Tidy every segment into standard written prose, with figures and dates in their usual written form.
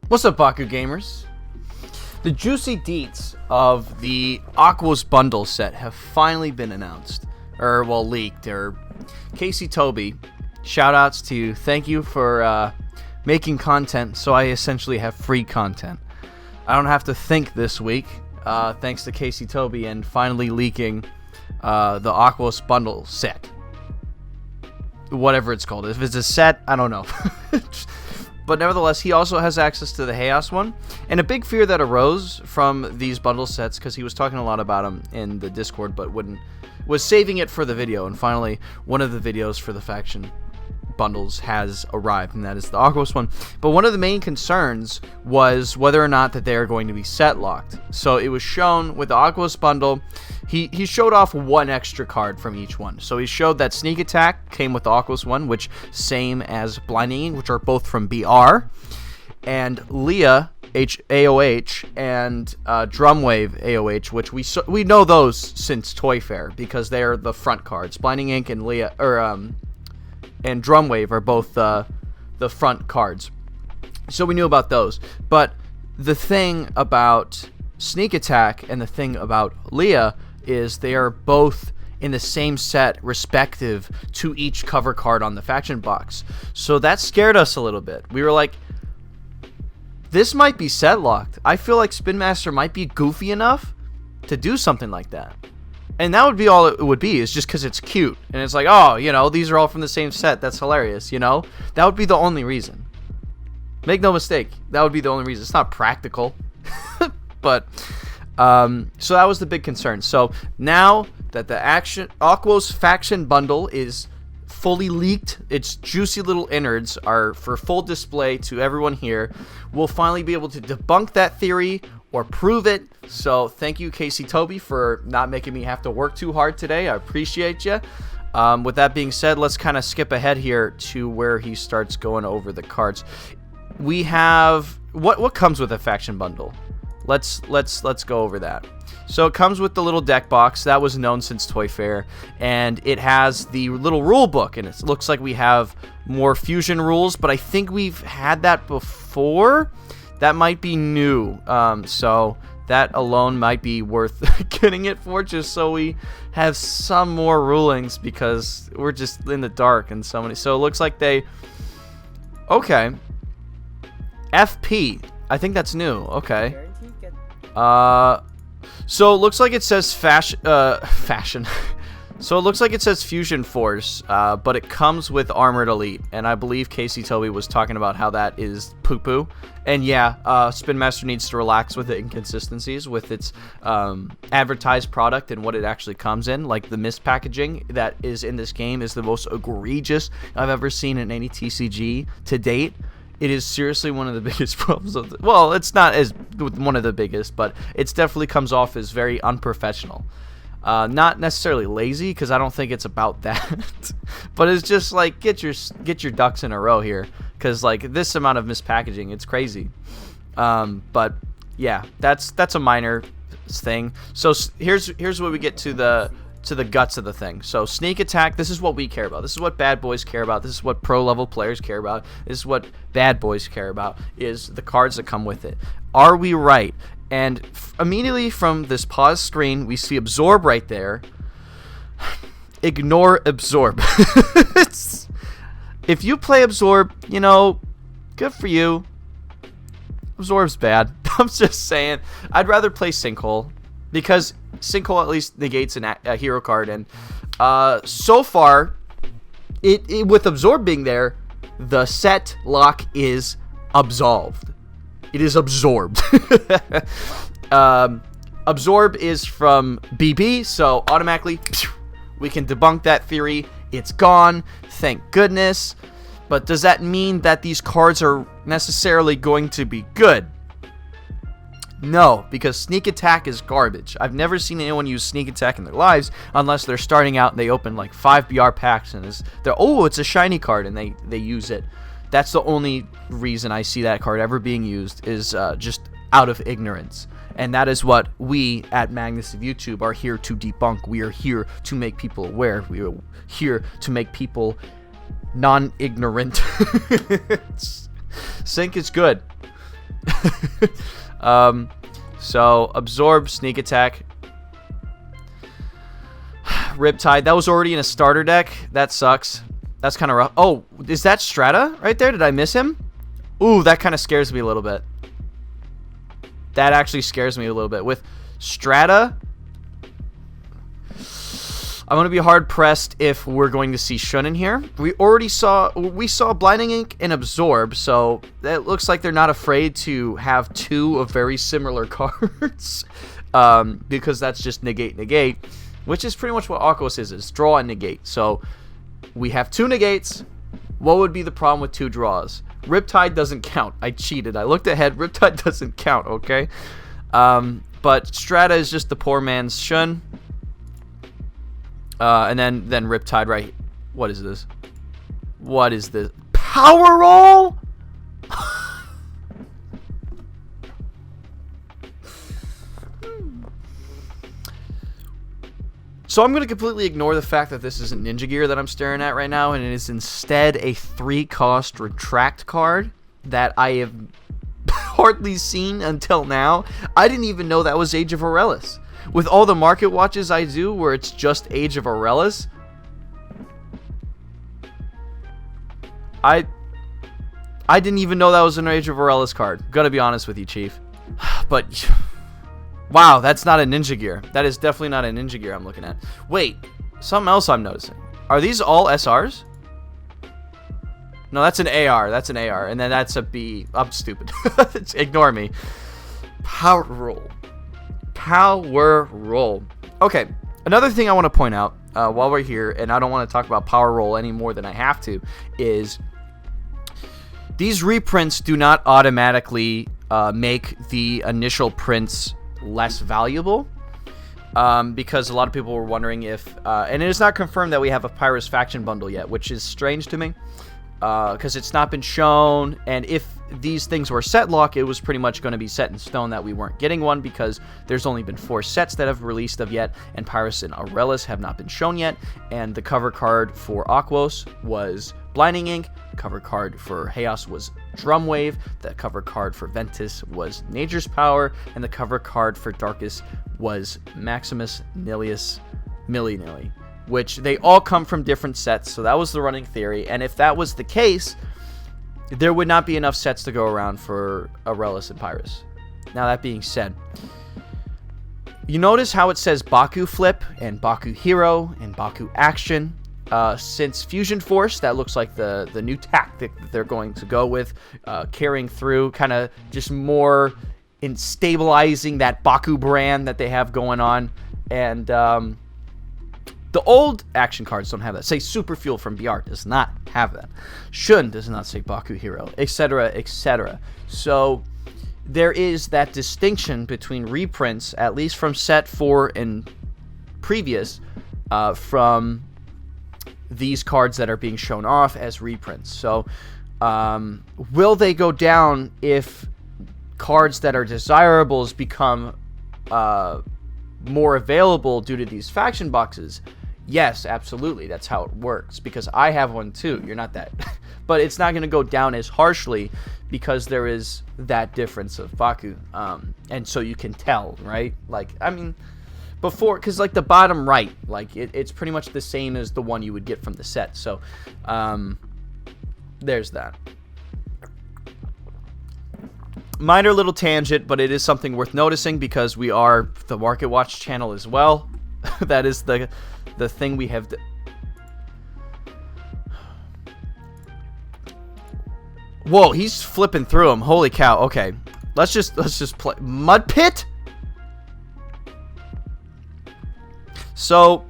What's up, Baku gamers? The juicy deets of the Aquos bundle set have finally been announced, or well, leaked. Or kctoby, shoutouts to you. Thank you for making content, so I essentially have free content. I don't have to think this week, thanks to kctoby and finally leaking the Aquos bundle set, whatever it's called. If it's a set, I don't know. But nevertheless, he also has access to the Haos one. And a big fear that arose from these bundle sets, because he was talking a lot about them in the Discord, but was saving it for the video. And finally, one of the videos for the faction bundles has arrived, and that is the Aquos one. But one of the main concerns was whether or not that they are going to be set locked. So it was shown with the Aquos bundle. He showed off one extra card from each one. So he showed that Sneak Attack came with the Aquos one, which same as Blinding, which are both from BR, and Leah AOH and Drumwave AOH, which we know those since Toy Fair because they are the front cards. Blinding Ink and Leah and Drumwave are both the front cards, so we knew about those. But the thing about Sneak Attack and the thing about Leah is they are both in the same set respective to each cover card on the faction box. So that scared us a little bit. We were like, this might be set locked. I feel like Spin Master might be goofy enough to do something like that. And that would be all it would be, is just because it's cute. And it's like, oh, you know, these are all from the same set. That's hilarious, you know? That would be the only reason. Make no mistake. That would be the only reason. It's not practical. But, so that was the big concern. So now that the Aquos faction bundle is fully leaked, its juicy little innards are for full display to everyone here, we'll finally be able to debunk that theory or prove it. So thank you, kctoby, for not making me have to work too hard today. I appreciate you. With that being said, let's kind of skip ahead here to where he starts going over the cards. We have what comes with a faction bundle. Let's go over that. So it comes with the little deck box that was known since Toy Fair, and it has the little rule book, and it looks like we have more fusion rules, but I think we've had that before. That might be new, so that alone might be worth getting it for, just so we have some more rulings, because we're just in the dark and so many. So it looks like they... Okay. FP. I think that's new. Okay. So it looks like it says fashion. So it looks like it says Fusion Force, but it comes with Armored Elite, and I believe kctoby was talking about how that is poo-poo. And yeah, Spin Master needs to relax with the inconsistencies with its advertised product and what it actually comes in. Like the mispackaging that is in this game is the most egregious I've ever seen in any TCG to date. It is seriously one of the biggest problems of well, it's not as one of the biggest, but it definitely comes off as very unprofessional. Not necessarily lazy, because I don't think it's about that, but it's just like get your ducks in a row here, because like this amount of mispackaging, it's crazy. But yeah, that's a minor thing. So here's where we get to the guts of the thing. So Sneak Attack, this is what we care about. This is what bad boys care about. This is what pro level players care about. This is what bad boys care about, is the cards that come with it. Are we right? And immediately from this pause screen, we see Absorb right there. Ignore Absorb. If you play Absorb, you know, good for you. Absorb's bad. I'm just saying. I'd rather play Sinkhole, because Sinkhole at least negates a hero card. And so far, it with Absorb being there, the set lock is absolved. It is absorbed. Absorb is from BB, so automatically we can debunk that theory. It's gone. Thank goodness. But does that mean that these cards are necessarily going to be good? No, because Sneak Attack is garbage. I've never seen anyone use Sneak Attack in their lives unless they're starting out and they open like 5 BR packs and it's a shiny card, and they use it. That's the only reason I see that card ever being used, is just out of ignorance. And that is what we at Magnus of YouTube are here to debunk. We are here to make people aware. We are here to make people non-ignorant. Sync is good. So absorb, sneak attack, Riptide. That was already in a starter deck. That sucks. That's kind of rough. Oh, is that Strata right there? Did I miss him? Ooh, that kind of scares me a little bit. That actually scares me a little bit. With Strata, I'm going to be hard pressed if we're going to see Shun in here. We saw Blinding Ink and Absorb, so it looks like they're not afraid to have two of very similar cards, because that's just negate, which is pretty much what Aquos is draw and negate. So we have two negates. What would be the problem with two draws? Riptide doesn't count. I cheated. I looked ahead. Riptide doesn't count, okay? But Strata is just the poor man's Shun. And then Riptide, right? What is this? What is this? Power Roll? So I'm going to completely ignore the fact that this isn't Ninja Gear that I'm staring at right now, and it is instead a 3-cost Retract card that I have hardly seen until now. I didn't even know that was Age of Aurelus. With all the market watches I do where it's just Age of Aurelus, I didn't even know that was an Age of Aurelus card. Gotta be honest with you, Chief. But wow, that's not a Ninja Gear. That is definitely not a Ninja Gear I'm looking at. Wait, something else I'm noticing. Are these all SRs? No, that's an AR. That's an AR. And then that's a B. I'm stupid. Ignore me. Power Roll. Power Roll. Okay, another thing I want to point out while we're here, and I don't want to talk about Power Roll any more than I have to, is these reprints do not automatically make the initial prints less valuable, because a lot of people were wondering if, and it is not confirmed that we have a Pyrus faction bundle yet, which is strange to me, because it's not been shown, and if these things were set lock, it was pretty much going to be set in stone that we weren't getting one, because there's only been 4 sets that have released of yet, and Pyrus and Aurelus have not been shown yet, and the cover card for Aquos was Blinding Ink, cover card for Haos was Drumwave, the cover card for Ventus was Nature's Power, and the cover card for Darkus was Maximus Nilius Milly-Nilly, which they all come from different sets, so that was the running theory, and if that was the case, there would not be enough sets to go around for Aurelus and Pyrus. Now, that being said, you notice how it says Baku Flip and Baku Hero and Baku Action. Since Fusion Force, that looks like the new tactic that they're going to go with, carrying through, kind of just more in stabilizing that Baku brand that they have going on. And the old action cards don't have that. Say Super Fuel from BR does not have that. Shun does not say Baku Hero, etc., etc. So there is that distinction between reprints, at least from set 4 and previous, from these cards that are being shown off as reprints. So will they go down if cards that are desirables become more available due to these faction boxes? Yes, absolutely. That's how it works, because I have one too. You're not that. But it's not going to go down as harshly because there is that difference of Baku. And so you can tell, right? Like, I mean, before, because like the bottom right, like it's pretty much the same as the one you would get from the set. So there's that. Minor little tangent, but it is something worth noticing because we are the Market Watch channel as well. That is the thing we have. Whoa, he's flipping through them. Holy cow. Okay, let's just play Mud Pit. So,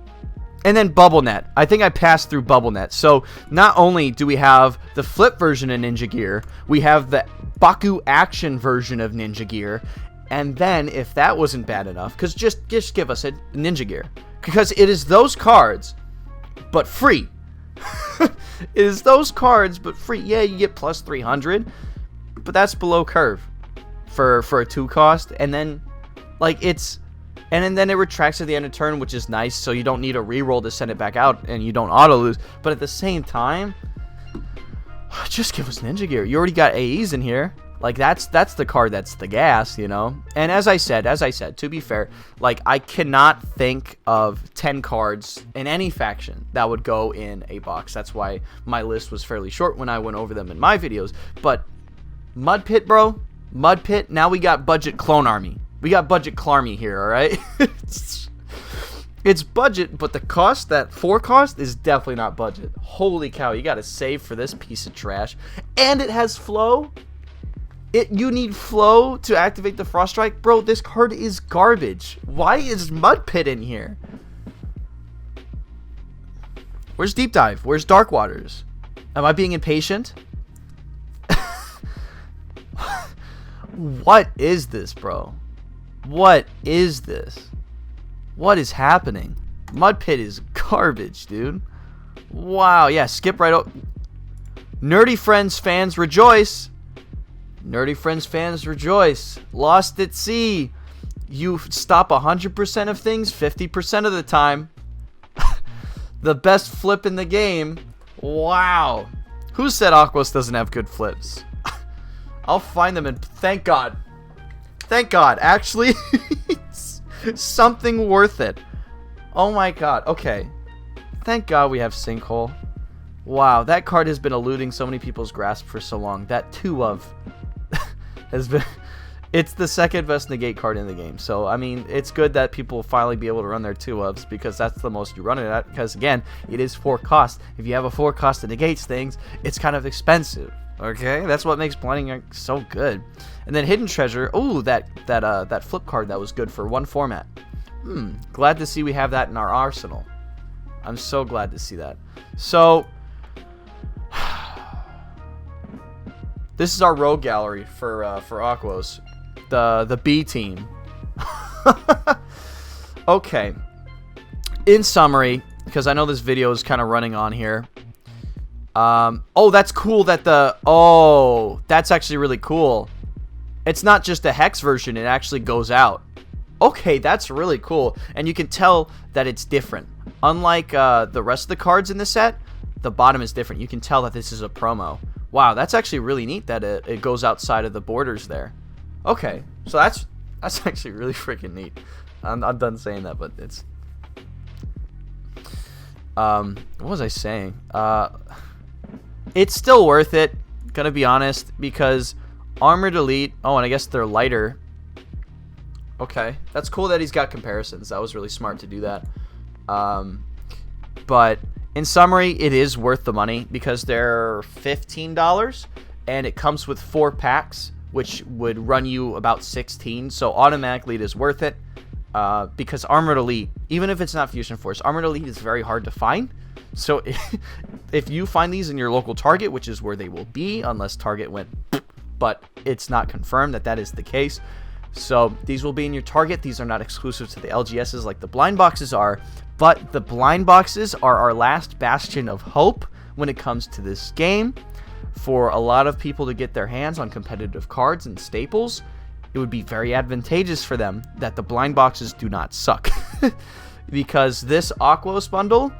and then Bubble Net. I think I passed through Bubble Net. So not only do we have the flip version of Ninja Gear, we have the Baku Action version of Ninja Gear, and then if that wasn't bad enough, because just give us a Ninja Gear, because it is those cards, but free. It is those cards, but free. Yeah, you get plus 300, but that's below curve for a 2 cost, and then like it's. And then it retracts at the end of turn, which is nice, so you don't need a reroll to send it back out, and you don't auto-lose. But at the same time, just give us Ninja Gear. You already got AEs in here. Like, that's the card that's the gas, you know? And as I said, to be fair, like, I cannot think of 10 cards in any faction that would go in a box. That's why my list was fairly short when I went over them in my videos. But Mud Pit, bro. Mud Pit. Now we got budget Clone Army. We got budget Clarmy here, alright? It's budget, but the cost, that 4 cost, is definitely not budget. Holy cow, you gotta save for this piece of trash. And it has flow. You need flow to activate the Frost Strike. Bro, this card is garbage. Why is Mud Pit in here? Where's Deep Dive? Where's Dark Waters? Am I being impatient? What is this, bro? What is this? What is happening? Mud Pit is garbage, dude. Wow, yeah, skip right over. Nerdy Friends fans rejoice. Nerdy Friends fans rejoice. Lost at Sea. You stop 100% of things 50% of the time. The best flip in the game. Wow. Who said Aquos doesn't have good flips? I'll find them and thank God. Thank God. Actually, it's something worth it. Oh my God. Okay. Thank God we have Sinkhole. Wow, that card has been eluding so many people's grasp for so long. That 2 of has been, it's the second best negate card in the game. So I mean, it's good that people will finally be able to run their 2-ofs, because that's the most you run it at, because again, it is 4 cost. If you have a 4 cost that negates things, it's kind of expensive. Okay, that's what makes blinding so good. And then Hidden Treasure. Oh, that flip card that was good for 1 format. Glad to see we have that in our arsenal. I'm so glad to see that. So this is our rogue gallery for Aquos, the B team. Okay. In summary, because I know this video is kind of running on here. Oh, that's cool that that's actually really cool. It's not just a hex version, it actually goes out. Okay, that's really cool. And you can tell that it's different. Unlike the rest of the cards in the set, the bottom is different. You can tell that this is a promo. Wow, that's actually really neat that it goes outside of the borders there. Okay, so that's actually really freaking neat. I'm done saying that, but it's... what was I saying? It's still worth it, gonna be honest, because Armored Elite... Oh, and I guess they're lighter. Okay, that's cool that he's got comparisons. That was really smart to do that. But in summary, it is worth the money because they're $15, and it comes with 4 packs, which would run you about 16. So automatically, it is worth it because Armored Elite, even if it's not Fusion Force, Armored Elite is very hard to find. So if you find these in your local Target, which is where they will be, unless Target went, but it's not confirmed that that is the case. So these will be in your Target. These are not exclusive to the LGSs like the blind boxes are, but the blind boxes are our last bastion of hope when it comes to this game. For a lot of people to get their hands on competitive cards and staples, it would be very advantageous for them that the blind boxes do not suck. Because this Aquos bundle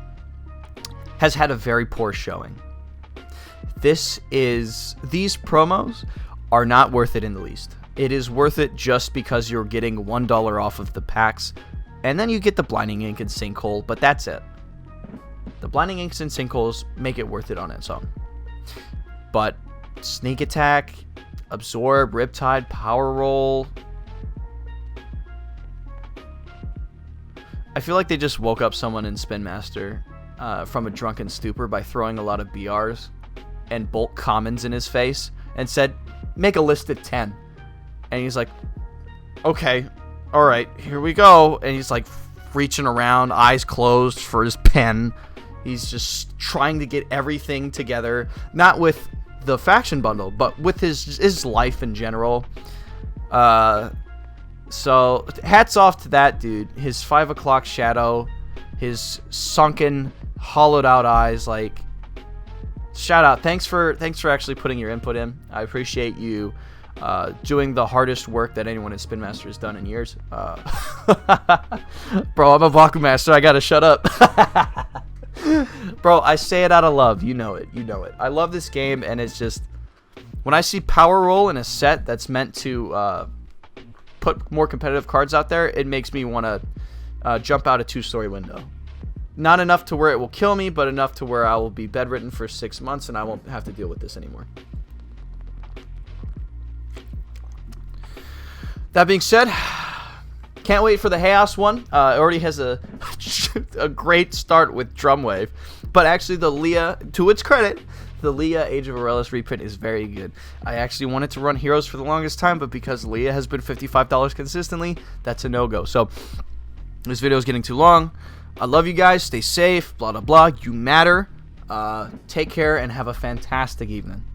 has had a very poor showing. These promos are not worth it in the least. It is worth it just because you're getting $1 off of the packs, and then you get the Blinding Ink and Sinkhole, but that's it. The Blinding Inks and Sinkholes make it worth it on its own. But Sneak Attack, Absorb, Riptide, Power Roll... I feel like they just woke up someone in Spin Master from a drunken stupor by throwing a lot of BRs and bulk commons in his face and said, make a list of 10. And he's like, okay, all right, here we go. And he's like reaching around, eyes closed for his pen. He's just trying to get everything together, not with the faction bundle, but with his life in general. So hats off to that dude. His 5 o'clock shadow, his sunken, hollowed out eyes. Like, shout out. Thanks for actually putting your input in. I appreciate you doing the hardest work that anyone at Spin Master has done in years. Bro, I'm a Bakugan master. I gotta shut up. Bro, I say it out of love. You know it. You know it. I love this game, and it's just When I see power roll in a set that's meant to put more competitive cards out there, it makes me want to jump out a 2-story window. Not enough to where it will kill me, but enough to where I will be bedridden for 6 months and I won't have to deal with this anymore. That being said, can't wait for the Haos one. It already has a great start with Drumwave. But actually, the Leah, to its credit, the Leah Age of Aurelus reprint is very good. I actually wanted to run Heroes for the longest time, but because Leah has been $55 consistently, that's a no-go. So, this video is getting too long. I love you guys. Stay safe. Blah, blah, blah. You matter. Take care and have a fantastic evening.